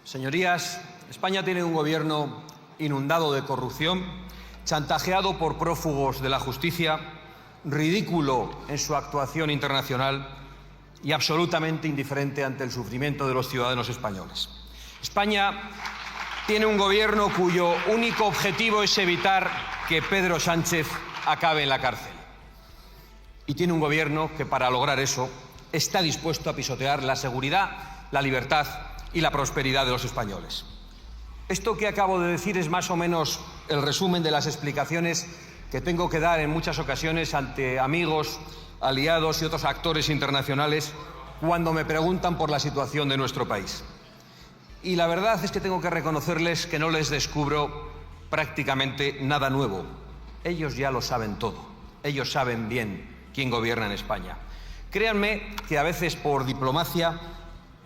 Señorías, España tiene un gobierno inundado de corrupción, chantajeado por prófugos de la justicia, ridículo en su actuación internacional y absolutamente indiferente ante el sufrimiento de los ciudadanos españoles. España tiene un gobierno cuyo único objetivo es evitar que Pedro Sánchez acabe en la cárcel. Y tiene un gobierno que, para lograr eso, está dispuesto a pisotear la seguridad, la libertad y la prosperidad de los españoles. Esto que acabo de decir es más o menos el resumen de las explicaciones que tengo que dar en muchas ocasiones ante amigos, aliados y otros actores internacionales cuando me preguntan por la situación de nuestro país. Y la verdad es que tengo que reconocerles que no les descubro prácticamente nada nuevo. Ellos ya lo saben todo. Ellos saben bien quién gobierna en España. Créanme que a veces, por diplomacia,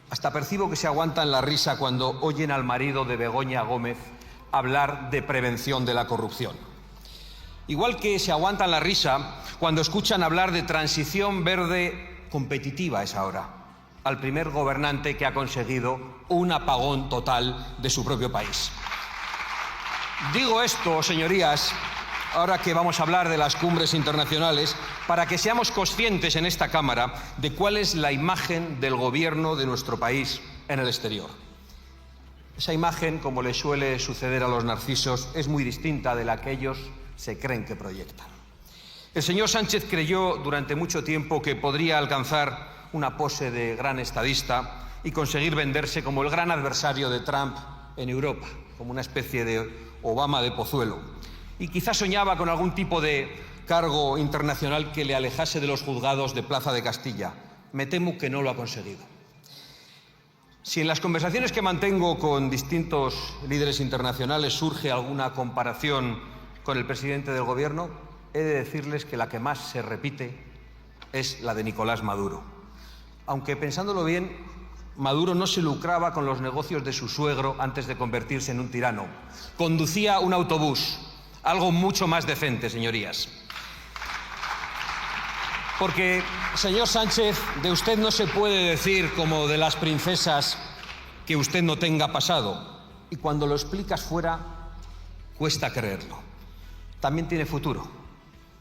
hasta percibo que se aguantan la risa cuando oyen al marido de Begoña Gómez hablar de prevención de la corrupción. Igual que se aguantan la risa cuando escuchan hablar de transición verde competitiva, es ahora, al primer gobernante que ha conseguido un apagón total de su propio país. Digo esto, señorías, ahora que vamos a hablar de las cumbres internacionales, para que seamos conscientes en esta Cámara de cuál es la imagen del gobierno de nuestro país en el exterior. Esa imagen, como le suele suceder a los narcisos, es muy distinta de la que ellos se creen que proyectan. El señor Sánchez creyó durante mucho tiempo que podría alcanzar una pose de gran estadista y conseguir venderse como el gran adversario de Trump en Europa, como una especie de Obama de Pozuelo. Y quizás soñaba con algún tipo de cargo internacional que le alejase de los juzgados de Plaza de Castilla. Me temo que no lo ha conseguido. Si en las conversaciones que mantengo con distintos líderes internacionales surge alguna comparación con el presidente del Gobierno, he de decirles que la que más se repite es la de Nicolás Maduro. Aunque, pensándolo bien, Maduro no se lucraba con los negocios de su suegro antes de convertirse en un tirano. Conducía un autobús, algo mucho más decente, señorías. Porque, señor Sánchez, de usted no se puede decir, como de las princesas, que usted no tenga pasado. Y cuando lo explicas fuera, cuesta creerlo. También tiene futuro,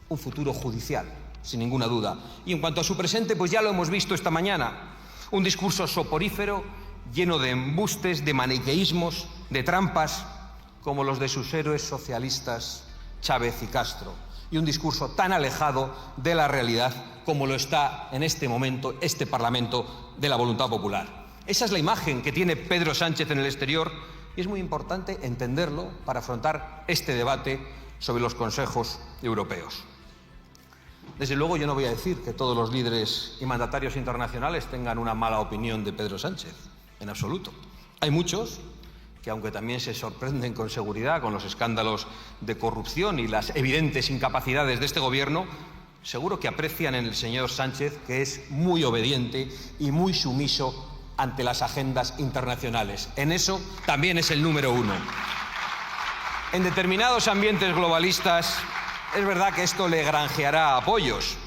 un futuro judicial, sin ninguna duda. Y en cuanto a su presente, pues ya lo hemos visto esta mañana. Un discurso soporífero, lleno de embustes, de maniqueísmos, de trampas, como los de sus héroes socialistas Chávez y Castro. Y un discurso tan alejado de la realidad como lo está en este momento este Parlamento de la voluntad popular. Esa es la imagen que tiene Pedro Sánchez en el exterior y es muy importante entenderlo para afrontar este debate sobre los consejos europeos. Desde luego, yo no voy a decir que todos los líderes y mandatarios internacionales tengan una mala opinión de Pedro Sánchez, en absoluto. Hay muchos que, aunque también se sorprenden con seguridad con los escándalos de corrupción y las evidentes incapacidades de este gobierno, seguro que aprecian en el señor Sánchez que es muy obediente y muy sumiso ante las agendas internacionales. En eso también es el número uno. En determinados ambientes globalistas es verdad que esto le granjeará apoyos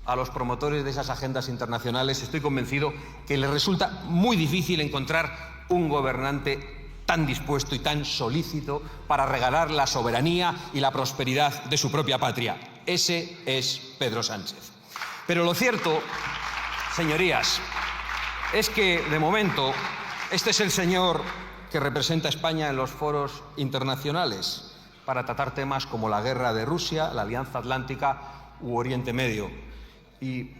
a los promotores de esas agendas internacionales. Estoy convencido que les resulta muy difícil encontrar un gobernante tan dispuesto y tan solícito para regalar la soberanía y la prosperidad de su propia patria. Ese es Pedro Sánchez. Pero lo cierto, señorías, es que, de momento, este es el señor que representa a España en los foros internacionales para tratar temas como la guerra de Rusia, la Alianza Atlántica u Oriente Medio. Y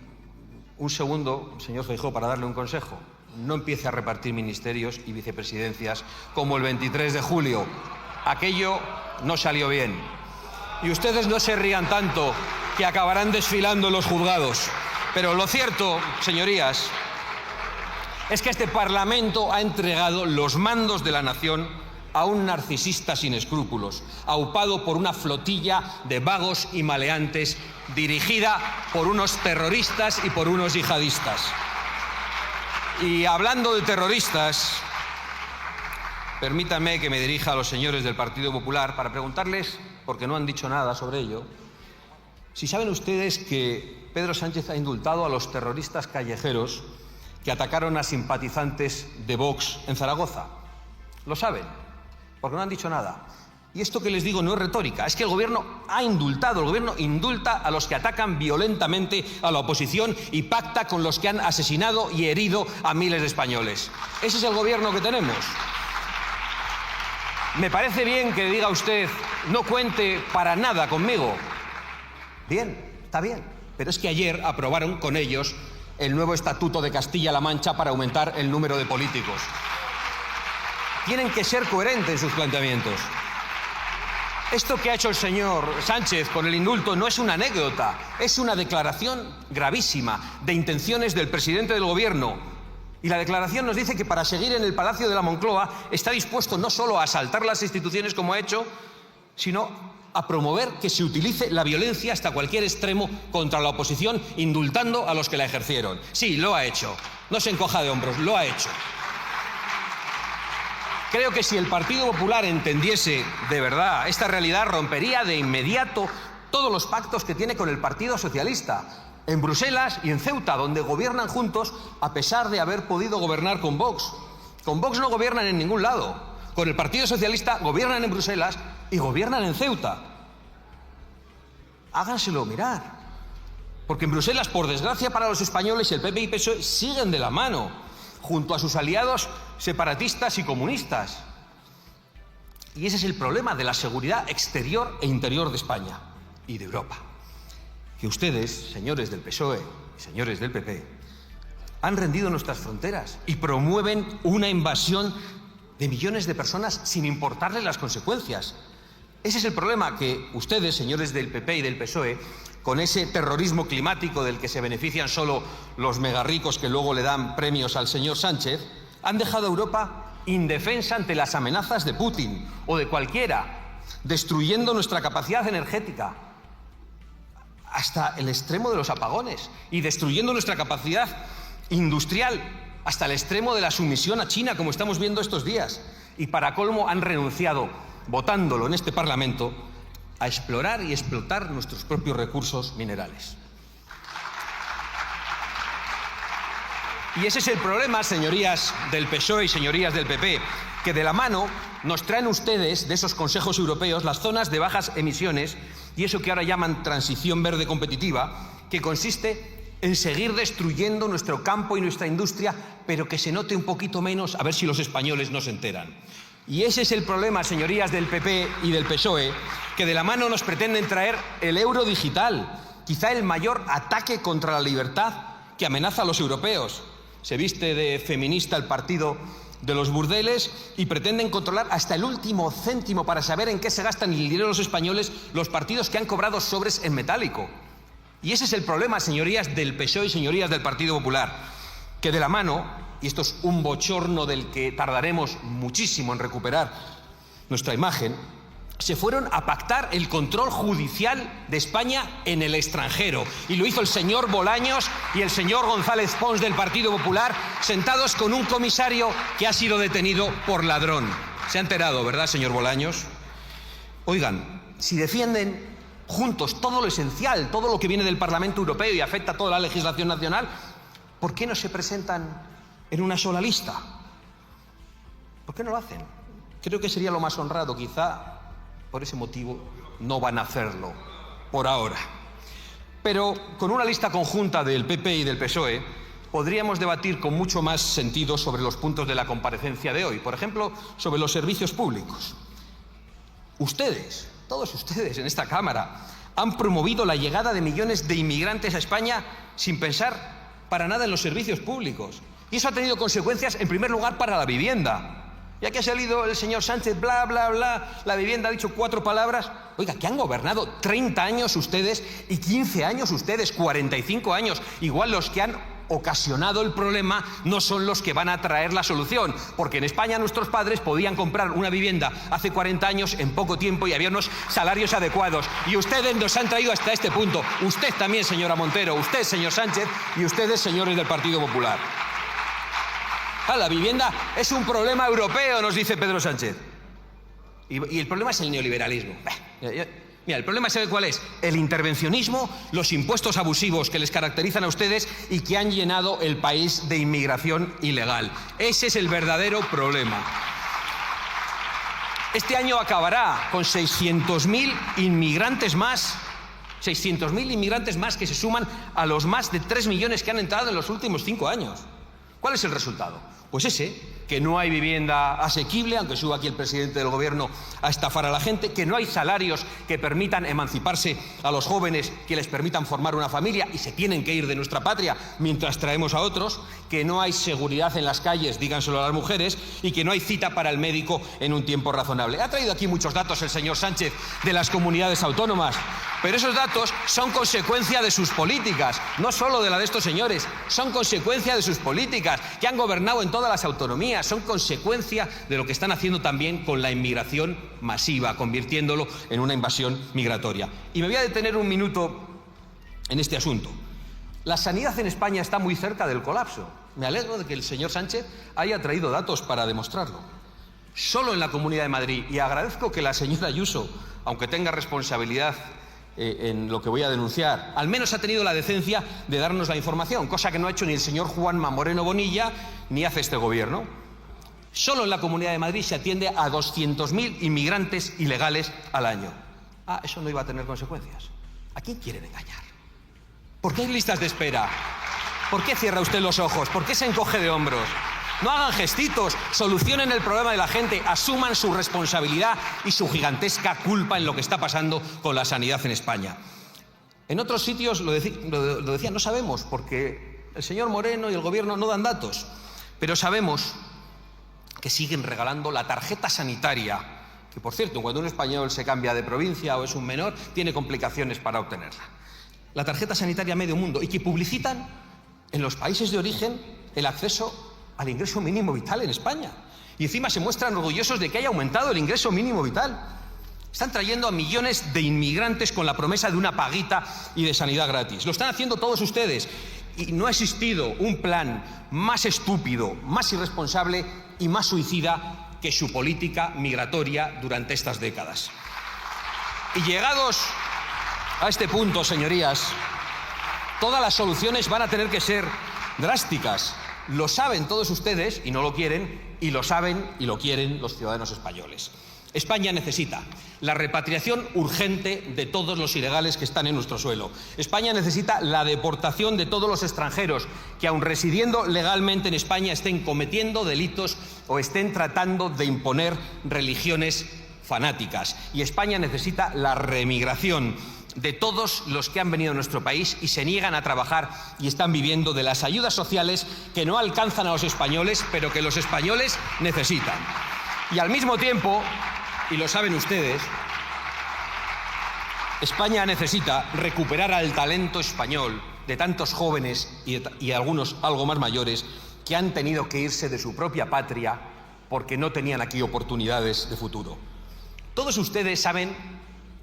un segundo, señor Feijóo, para darle un consejo. No empiece a repartir ministerios y vicepresidencias como el 23 de julio. Aquello no salió bien. Y ustedes no se rían tanto, que acabarán desfilando en los juzgados. Pero lo cierto, señorías, es que este Parlamento ha entregado los mandos de la nación a un narcisista sin escrúpulos, aupado por una flotilla de vagos y maleantes dirigida por unos terroristas y por unos yihadistas. Y hablando de terroristas, permítanme que me dirija a los señores del Partido Popular para preguntarles, porque no han dicho nada sobre ello, si saben ustedes que Pedro Sánchez ha indultado a los terroristas callejeros que atacaron a simpatizantes de Vox en Zaragoza. Lo saben, porque no han dicho nada. Y esto que les digo no es retórica, es que el Gobierno ha indultado, el Gobierno indulta a los que atacan violentamente a la oposición y pacta con los que han asesinado y herido a miles de españoles. Ese es el Gobierno que tenemos. Me parece bien que diga usted, no cuente para nada conmigo. Bien, está bien, pero es que ayer aprobaron con ellos el nuevo Estatuto de Castilla-La Mancha para aumentar el número de políticos. Tienen que ser coherentes en sus planteamientos. Esto que ha hecho el señor Sánchez con el indulto no es una anécdota, es una declaración gravísima de intenciones del presidente del Gobierno. Y la declaración nos dice que para seguir en el Palacio de la Moncloa está dispuesto no solo a asaltar las instituciones como ha hecho, sino a promover que se utilice la violencia hasta cualquier extremo contra la oposición, indultando a los que la ejercieron. Sí, lo ha hecho. No se encoja de hombros, lo ha hecho. Creo que si el Partido Popular entendiese de verdad esta realidad, rompería de inmediato todos los pactos que tiene con el Partido Socialista, en Bruselas y en Ceuta, donde gobiernan juntos a pesar de haber podido gobernar con Vox. Con Vox no gobiernan en ningún lado. Con el Partido Socialista gobiernan en Bruselas y gobiernan en Ceuta. Háganselo mirar. Porque en Bruselas, por desgracia para los españoles, el PP y PSOE siguen de la mano, junto a sus aliados separatistas y comunistas. Y ese es el problema de la seguridad exterior e interior de España y de Europa. Que ustedes, señores del PSOE y señores del PP, han rendido nuestras fronteras y promueven una invasión de millones de personas sin importarles las consecuencias. Ese es el problema, que ustedes, señores del PP y del PSOE, con ese terrorismo climático del que se benefician solo los megarricos que luego le dan premios al señor Sánchez, han dejado a Europa indefensa ante las amenazas de Putin o de cualquiera, destruyendo nuestra capacidad energética hasta el extremo de los apagones y destruyendo nuestra capacidad industrial hasta el extremo de la sumisión a China, como estamos viendo estos días. Y para colmo han renunciado, votándolo en este Parlamento, a explorar y explotar nuestros propios recursos minerales. Y ese es el problema, señorías del PSOE y señorías del PP, que de la mano nos traen ustedes de esos consejos europeos las zonas de bajas emisiones y eso que ahora llaman transición verde competitiva, que consiste en seguir destruyendo nuestro campo y nuestra industria, pero que se note un poquito menos, a ver si los españoles no se enteran. Y ese es el problema, señorías del PP y del PSOE, que de la mano nos pretenden traer el euro digital, quizá el mayor ataque contra la libertad que amenaza a los europeos. Se viste de feminista el partido de los burdeles y pretenden controlar hasta el último céntimo para saber en qué se gastan el dinero de los españoles los partidos que han cobrado sobres en metálico. Y ese es el problema, señorías del PSOE y señorías del Partido Popular, que de la mano, y esto es un bochorno del que tardaremos muchísimo en recuperar nuestra imagen, se fueron a pactar el control judicial de España en el extranjero. Y lo hizo el señor Bolaños y el señor González Pons del Partido Popular, sentados con un comisario que ha sido detenido por ladrón. Se ha enterado, ¿verdad, señor Bolaños? Oigan, si defienden juntos todo lo esencial, todo lo que viene del Parlamento Europeo y afecta a toda la legislación nacional, ¿por qué no se presentan en una sola lista? ¿Por qué no lo hacen? Creo que sería lo más honrado, quizá. Por ese motivo no van a hacerlo, por ahora. Pero con una lista conjunta del PP y del PSOE podríamos debatir con mucho más sentido sobre los puntos de la comparecencia de hoy. Por ejemplo, sobre los servicios públicos. Ustedes, todos ustedes en esta Cámara, han promovido la llegada de millones de inmigrantes a España sin pensar para nada en los servicios públicos. Y eso ha tenido consecuencias, en primer lugar, para la vivienda. Ya que ha salido el señor Sánchez, bla, bla, bla, la vivienda ha dicho 4 palabras. Oiga, que han gobernado 30 años ustedes y 15 años ustedes, 45 años. Igual los que han ocasionado el problema no son los que van a traer la solución. Porque en España nuestros padres podían comprar una vivienda hace 40 años en poco tiempo y había unos salarios adecuados. Y ustedes nos han traído hasta este punto. Usted también, señora Montero, usted, señor Sánchez, y ustedes, señores del Partido Popular. La vivienda es un problema europeo, nos dice Pedro Sánchez. Y el problema es el neoliberalismo. Mira, el problema, ¿sabe cuál es? El intervencionismo, los impuestos abusivos que les caracterizan a ustedes y que han llenado el país de inmigración ilegal. Ese es el verdadero problema. Este año acabará con 600.000 inmigrantes más. 600.000 inmigrantes más que se suman a los más de 3 millones que han entrado en los últimos 5 años. ¿Cuál es el resultado? Pues ese, que no hay vivienda asequible, aunque suba aquí el presidente del gobierno a estafar a la gente, que no hay salarios que permitan emanciparse a los jóvenes, que les permitan formar una familia y se tienen que ir de nuestra patria mientras traemos a otros, que no hay seguridad en las calles, díganselo a las mujeres, y que no hay cita para el médico en un tiempo razonable. Ha traído aquí muchos datos el señor Sánchez de las comunidades autónomas, pero esos datos son consecuencia de sus políticas, no solo de la de estos señores, son consecuencia de sus políticas, que han gobernado en todas las autonomías, son consecuencia de lo que están haciendo también con la inmigración masiva, convirtiéndolo en una invasión migratoria. Y me voy a detener un minuto en este asunto. La sanidad en España está muy cerca del colapso. Me alegro de que el señor Sánchez haya traído datos para demostrarlo. Solo en la Comunidad de Madrid, y agradezco que la señora Ayuso, aunque tenga responsabilidad en lo que voy a denunciar, al menos ha tenido la decencia de darnos la información, cosa que no ha hecho ni el señor Juanma Moreno Bonilla ni hace este gobierno. Solo en la Comunidad de Madrid se atiende a 200.000 inmigrantes ilegales al año. Ah, eso no iba a tener consecuencias. ¿A quién quieren engañar? ¿Por qué hay listas de espera? ¿Por qué cierra usted los ojos? ¿Por qué se encoge de hombros? No hagan gestitos, solucionen el problema de la gente, asuman su responsabilidad y su gigantesca culpa en lo que está pasando con la sanidad en España. En otros sitios lo decía, no sabemos, porque el señor Moreno y el gobierno no dan datos, pero sabemos que siguen regalando la tarjeta sanitaria, que por cierto, cuando un español se cambia de provincia o es un menor, tiene complicaciones para obtenerla. La tarjeta sanitaria a medio mundo, y que publicitan en los países de origen el acceso al ingreso mínimo vital en España. Y encima se muestran orgullosos de que haya aumentado el ingreso mínimo vital. Están trayendo a millones de inmigrantes con la promesa de una paguita y de sanidad gratis. Lo están haciendo todos ustedes. Y no ha existido un plan más estúpido, más irresponsable y más suicida que su política migratoria durante estas décadas. Y llegados a este punto, señorías, todas las soluciones van a tener que ser drásticas. Lo saben todos ustedes y no lo quieren, y lo saben y lo quieren los ciudadanos españoles. España necesita la repatriación urgente de todos los ilegales que están en nuestro suelo. España necesita la deportación de todos los extranjeros que, aun residiendo legalmente en España, estén cometiendo delitos o estén tratando de imponer religiones fanáticas. Y España necesita la reemigración de todos los que han venido a nuestro país y se niegan a trabajar y están viviendo de las ayudas sociales que no alcanzan a los españoles, pero que los españoles necesitan. Y al mismo tiempo, y lo saben ustedes, España necesita recuperar al talento español de tantos jóvenes y algunos algo más mayores que han tenido que irse de su propia patria porque no tenían aquí oportunidades de futuro. Todos ustedes saben,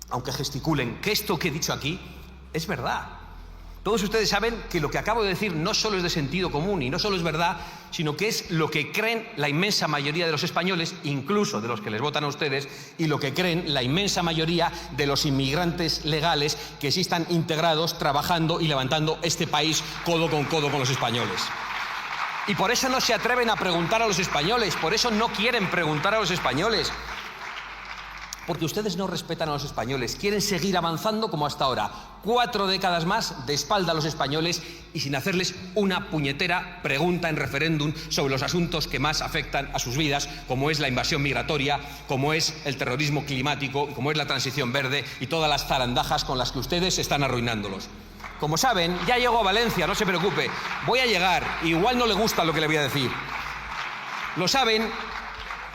aunque gesticulen, que esto que he dicho aquí es verdad. Todos ustedes saben que lo que acabo de decir no solo es de sentido común y no solo es verdad, sino que es lo que creen la inmensa mayoría de los españoles, incluso de los que les votan a ustedes, y lo que creen la inmensa mayoría de los inmigrantes legales que sí están integrados, trabajando y levantando este país codo con los españoles. Y por eso no se atreven a preguntar a los españoles, por eso no quieren preguntar a los españoles. Porque ustedes no respetan a los españoles, quieren seguir avanzando como hasta ahora, 4 décadas más de espalda a los españoles y sin hacerles una puñetera pregunta en referéndum sobre los asuntos que más afectan a sus vidas, como es la invasión migratoria, como es el terrorismo climático, como es la transición verde y todas las zarandajas con las que ustedes están arruinándolos. Como saben, ya llego a Valencia, no se preocupe, voy a llegar, igual no le gusta lo que le voy a decir. Lo saben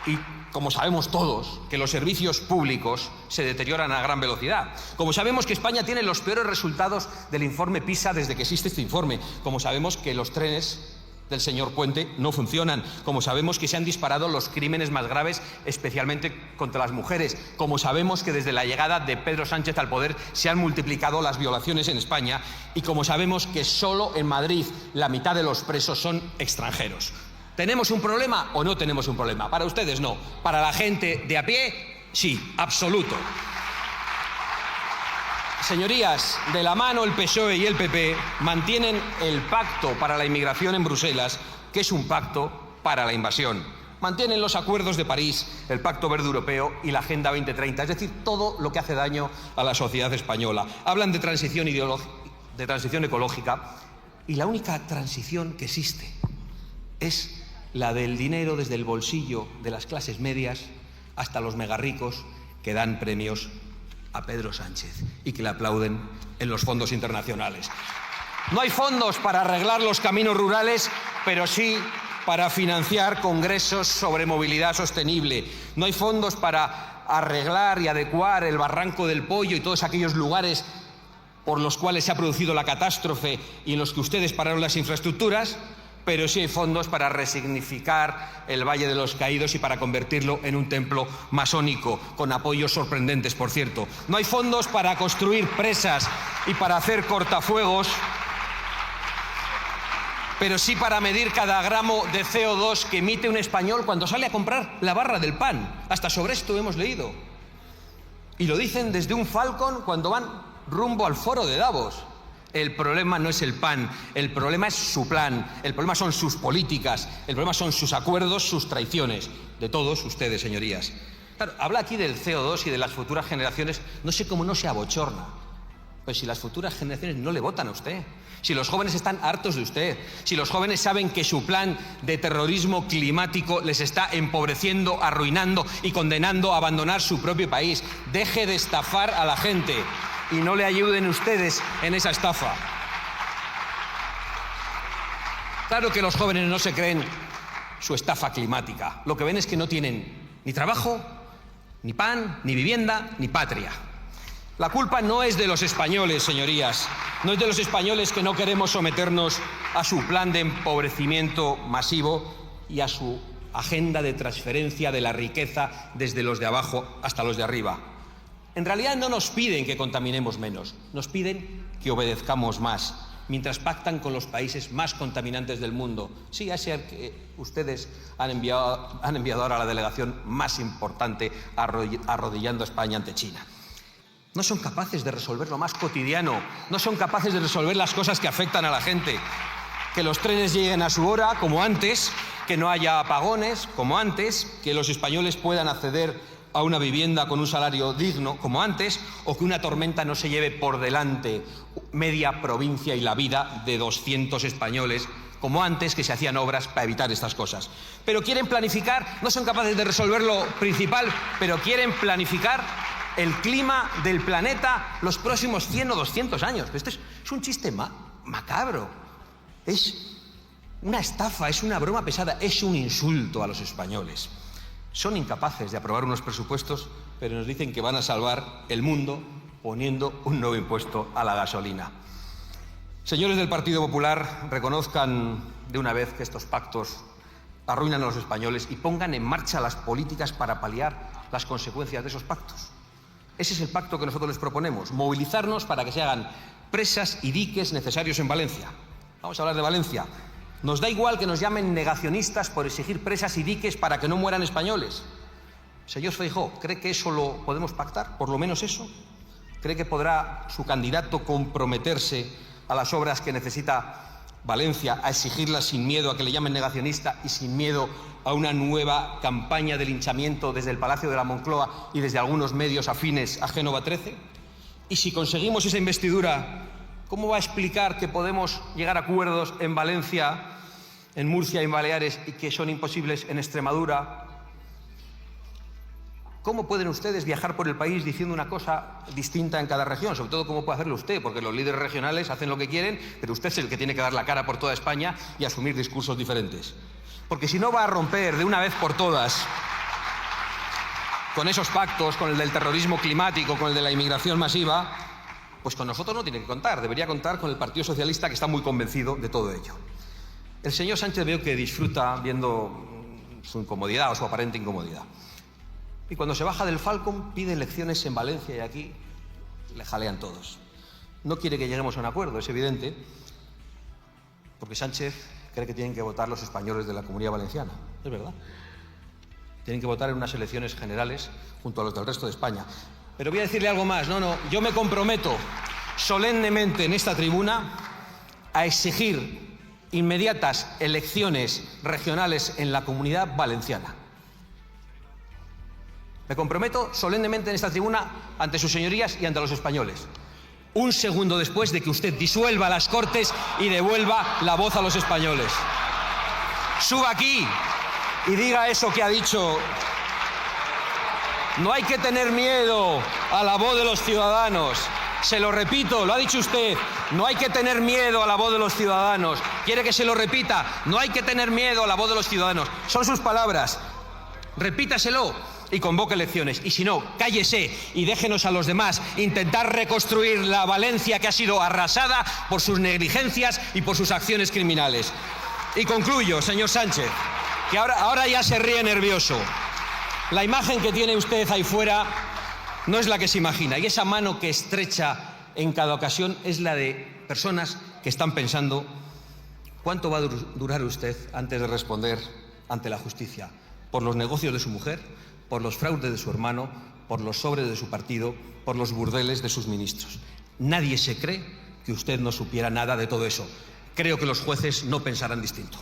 y como sabemos todos, que los servicios públicos se deterioran a gran velocidad. Como sabemos que España tiene los peores resultados del informe PISA desde que existe este informe. Como sabemos que los trenes del señor Puente no funcionan. Como sabemos que se han disparado los crímenes más graves, especialmente contra las mujeres. Como sabemos que desde la llegada de Pedro Sánchez al poder se han multiplicado las violaciones en España. Y como sabemos que solo en Madrid la mitad de los presos son extranjeros. ¿Tenemos un problema o no tenemos un problema? Para ustedes no. Para la gente de a pie, sí, absoluto. Señorías, de la mano el PSOE y el PP mantienen el pacto para la inmigración en Bruselas, que es un pacto para la invasión. mantienen los acuerdos de París, el Pacto Verde Europeo y la Agenda 2030, es decir, todo lo que hace daño a la sociedad española. Hablan de transición ecológica y la única transición que existe es la del dinero desde el bolsillo de las clases medias hasta los megarricos que dan premios a Pedro Sánchez y que le aplauden en los fondos internacionales. No hay fondos para arreglar los caminos rurales, pero sí para financiar congresos sobre movilidad sostenible. No hay fondos para arreglar y adecuar el Barranco del Pollo y todos aquellos lugares por los cuales se ha producido la catástrofe y en los que ustedes pararon las infraestructuras, pero sí hay fondos para resignificar el Valle de los Caídos y para convertirlo en un templo masónico, con apoyos sorprendentes, por cierto. No hay fondos para construir presas y para hacer cortafuegos, pero sí para medir cada gramo de CO2 que emite un español cuando sale a comprar la barra del pan. Hasta sobre esto hemos leído. Y lo dicen desde un Falcon cuando van rumbo al foro de Davos. El problema no es el pan, el problema es su plan, el problema son sus políticas, el problema son sus acuerdos, sus traiciones, de todos ustedes, señorías. Claro, habla aquí del CO2 y de las futuras generaciones, no sé cómo no se abochorna. Pues si las futuras generaciones no le votan a usted, si los jóvenes están hartos de usted, si los jóvenes saben que su plan de terrorismo climático les está empobreciendo, arruinando y condenando a abandonar su propio país, deje de estafar a la gente y no le ayuden ustedes en esa estafa. Claro que los jóvenes no se creen su estafa climática. Lo que ven es que no tienen ni trabajo, ni pan, ni vivienda, ni patria. La culpa no es de los españoles, señorías. No es de los españoles que no queremos someternos a su plan de empobrecimiento masivo y a su agenda de transferencia de la riqueza desde los de abajo hasta los de arriba. En realidad no nos piden que contaminemos menos, nos piden que obedezcamos más, mientras pactan con los países más contaminantes del mundo. Sí, a ese que ustedes han enviado ahora a la delegación más importante, arrodillando a España ante China. No son capaces de resolver lo más cotidiano, no son capaces de resolver las cosas que afectan a la gente. Que los trenes lleguen a su hora, como antes, que no haya apagones, como antes, que los españoles puedan acceder a una vivienda con un salario digno, como antes, o que una tormenta no se lleve por delante media provincia y la vida de 200 españoles, como antes, que se hacían obras para evitar estas cosas. Pero quieren planificar, no son capaces de resolver lo principal, pero quieren planificar el clima del planeta los próximos 100 o 200 años. Esto es un chiste macabro. Es una estafa, es una broma pesada, es un insulto a los españoles. Son incapaces de aprobar unos presupuestos, pero nos dicen que van a salvar el mundo poniendo un nuevo impuesto a la gasolina. Señores del Partido Popular, reconozcan de una vez que estos pactos arruinan a los españoles y pongan en marcha las políticas para paliar las consecuencias de esos pactos. Ese es el pacto que nosotros les proponemos, movilizarnos para que se hagan presas y diques necesarios en Valencia. Vamos a hablar de Valencia. Nos da igual que nos llamen negacionistas por exigir presas y diques para que no mueran españoles. Señor Feijóo, ¿cree que eso lo podemos pactar? ¿Por lo menos eso? ¿Cree que podrá su candidato comprometerse a las obras que necesita Valencia, a exigirlas sin miedo a que le llamen negacionista y sin miedo a una nueva campaña de linchamiento desde el Palacio de la Moncloa y desde algunos medios afines a Génova 13? Y si conseguimos esa investidura, ¿cómo va a explicar que podemos llegar a acuerdos en Valencia, en Murcia y en Baleares y que son imposibles en Extremadura? ¿Cómo pueden ustedes viajar por el país diciendo una cosa distinta en cada región? Sobre todo, ¿cómo puede hacerlo usted? Porque los líderes regionales hacen lo que quieren, pero usted es el que tiene que dar la cara por toda España y asumir discursos diferentes. Porque si no va a romper de una vez por todas con esos pactos, con el del terrorismo climático, con el de la inmigración masiva, pues con nosotros no tiene que contar. Debería contar con el Partido Socialista, que está muy convencido de todo ello. El señor Sánchez veo que disfruta viendo su incomodidad o su aparente incomodidad. Y cuando se baja del Falcon pide elecciones en Valencia y aquí le jalean todos. No quiere que lleguemos a un acuerdo, es evidente, porque Sánchez cree que tienen que votar los españoles de la Comunidad Valenciana. Es verdad. Tienen que votar en unas elecciones generales junto a los del resto de España. Pero voy a decirle algo más. Yo me comprometo solemnemente en esta tribuna a exigir inmediatas elecciones regionales en la Comunidad Valenciana. Me comprometo solemnemente en esta tribuna ante sus señorías y ante los españoles. Un segundo después de que usted disuelva las Cortes y devuelva la voz a los españoles. Suba aquí y diga eso que ha dicho. No hay que tener miedo a la voz de los ciudadanos. Se lo repito, lo ha dicho usted. No hay que tener miedo a la voz de los ciudadanos. ¿Quiere que se lo repita? No hay que tener miedo a la voz de los ciudadanos. Son sus palabras. Repítaselo y convoque elecciones. Y si no, cállese y déjenos a los demás intentar reconstruir la Valencia que ha sido arrasada por sus negligencias y por sus acciones criminales. Y concluyo, señor Sánchez, que ahora ya se ríe nervioso. La imagen que tiene usted ahí fuera no es la que se imagina. Y esa mano que estrecha en cada ocasión es la de personas que están pensando cuánto va a durar usted antes de responder ante la justicia por los negocios de su mujer, por los fraudes de su hermano, por los sobres de su partido, por los burdeles de sus ministros. Nadie se cree que usted no supiera nada de todo eso. Creo que los jueces no pensarán distinto.